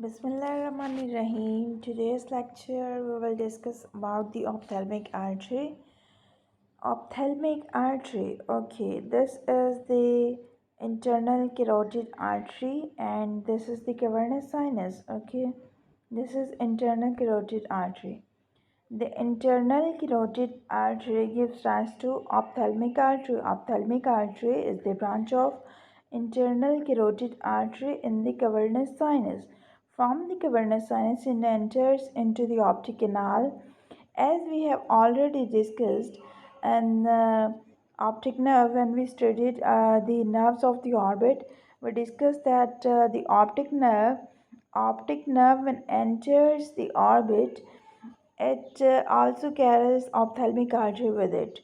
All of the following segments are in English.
Bismillahirrahmanirrahim. Today's lecture we will discuss about the ophthalmic artery. Ophthalmic artery. Okay, this is the internal carotid artery and this is the cavernous sinus. Okay, this is internal carotid artery. The internal carotid artery gives rise to ophthalmic artery. Ophthalmic artery is the branch of internal carotid artery in the cavernous sinus. From the cavernous sinus, it enters into the optic canal. As we have already discussed, and optic nerve, when we studied the nerves of the orbit, we discussed that the optic nerve when enters the orbit, it also carries ophthalmic artery with it,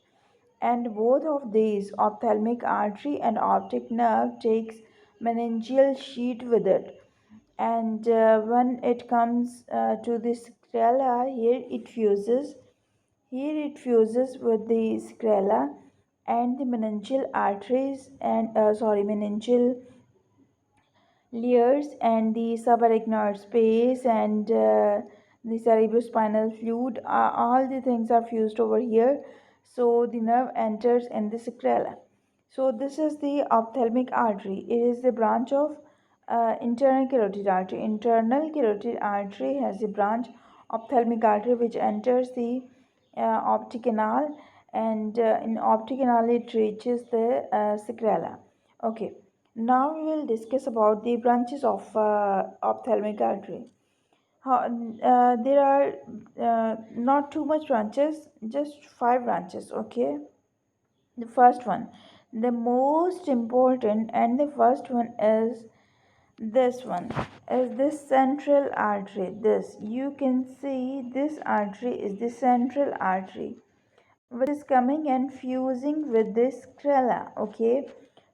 and both of these, ophthalmic artery and optic nerve, takes meningeal sheath with it. And when it comes to the sclera, here it fuses with the sclera and the meningeal arteries and meningeal layers and the subarachnoid space and the cerebrospinal fluid, all the things are fused over here, so the nerve enters in the sclera. So this is the ophthalmic artery. It is the branch of internal carotid artery. Internal carotid artery has a branch ophthalmic artery which enters the optic canal, and in optic canal it reaches the sclera. Okay, now we will discuss about the branches of ophthalmic artery. There are not too much branches, just 5 branches. Okay, the first one, the most important, and the first one is this one, is this central artery. This, you can see, this artery is the central artery which is coming and fusing with this sclera. Okay,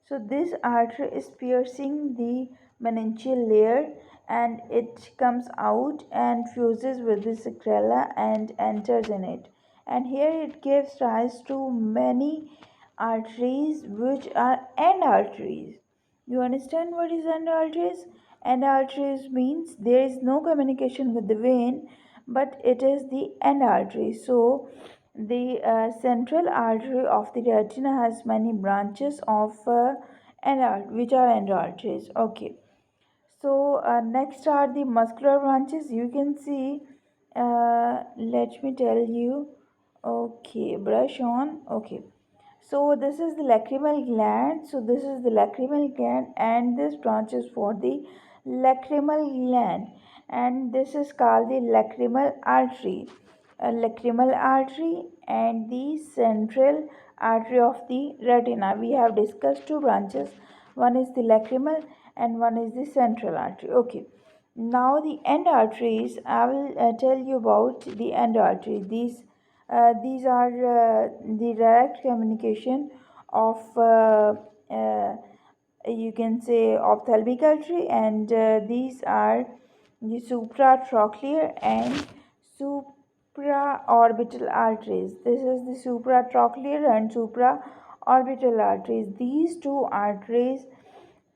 so this artery is piercing the meningeal layer and it comes out and fuses with the sclera and enters in it, and here it gives rise to many arteries which are end arteries. You understand what is end arteries? End arteries means there is no communication with the vein, but it is the end artery. So the central artery of the retina has many branches of which are end arteries. Okay. So next are the muscular branches. You can see. Let me tell you. Okay, brush on. Okay. So this is the lacrimal gland. So this is the lacrimal gland, and this branch is for the lacrimal gland, and this is called the lacrimal artery. A lacrimal artery and the central artery of the retina. We have discussed 2 branches. One is the lacrimal and one is the central artery. Okay. Now the end arteries. I will tell you about the end arteries. These are the direct communication of you can say ophthalmic artery, and these are the supratrochlear and supraorbital arteries. This is the supratrochlear and supraorbital arteries. These 2 arteries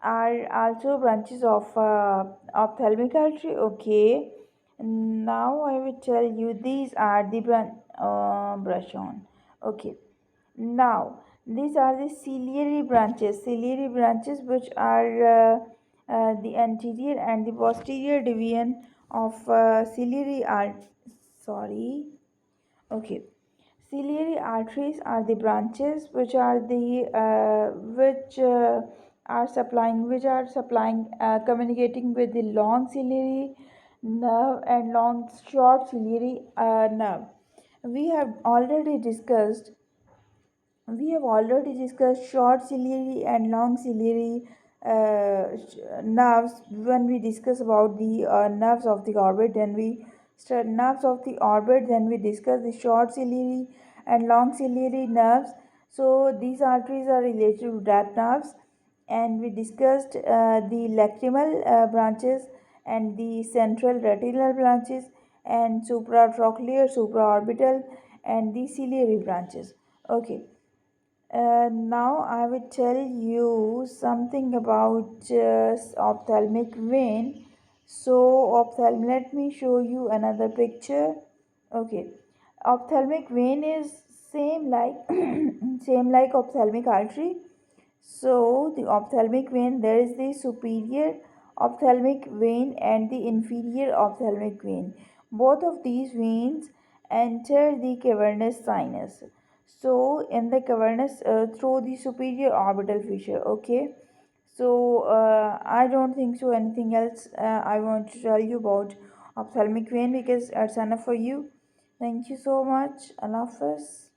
are also branches of ophthalmic artery. Okay, now I will tell you these are the brush on. Okay, now these are the ciliary branches which are the anterior and the posterior division of ciliary art. Sorry. Okay, ciliary arteries are the branches which are the which are supplying communicating with the long ciliary nerve and long short ciliary nerve. We have already discussed short ciliary and long ciliary nerves when we discuss about the nerves of the orbit. Then we start nerves of the orbit, then we discuss the short ciliary and long ciliary nerves. So these arteries are related to that nerves, and we discussed the lacrimal branches and the central retinal branches and supratrochlear, supraorbital, and the ciliary branches. Okay, now I will tell you something about ophthalmic vein. So let me show you another picture. Okay, ophthalmic vein is same like same like ophthalmic artery. So the ophthalmic vein, there is the superior ophthalmic vein and the inferior ophthalmic vein. Both of these veins enter the cavernous sinus. So in the cavernous through the superior orbital fissure. Okay. So I don't think so. Anything else I want to tell you about ophthalmic vein, because it's enough for you. Thank you so much. Allah Hafiz.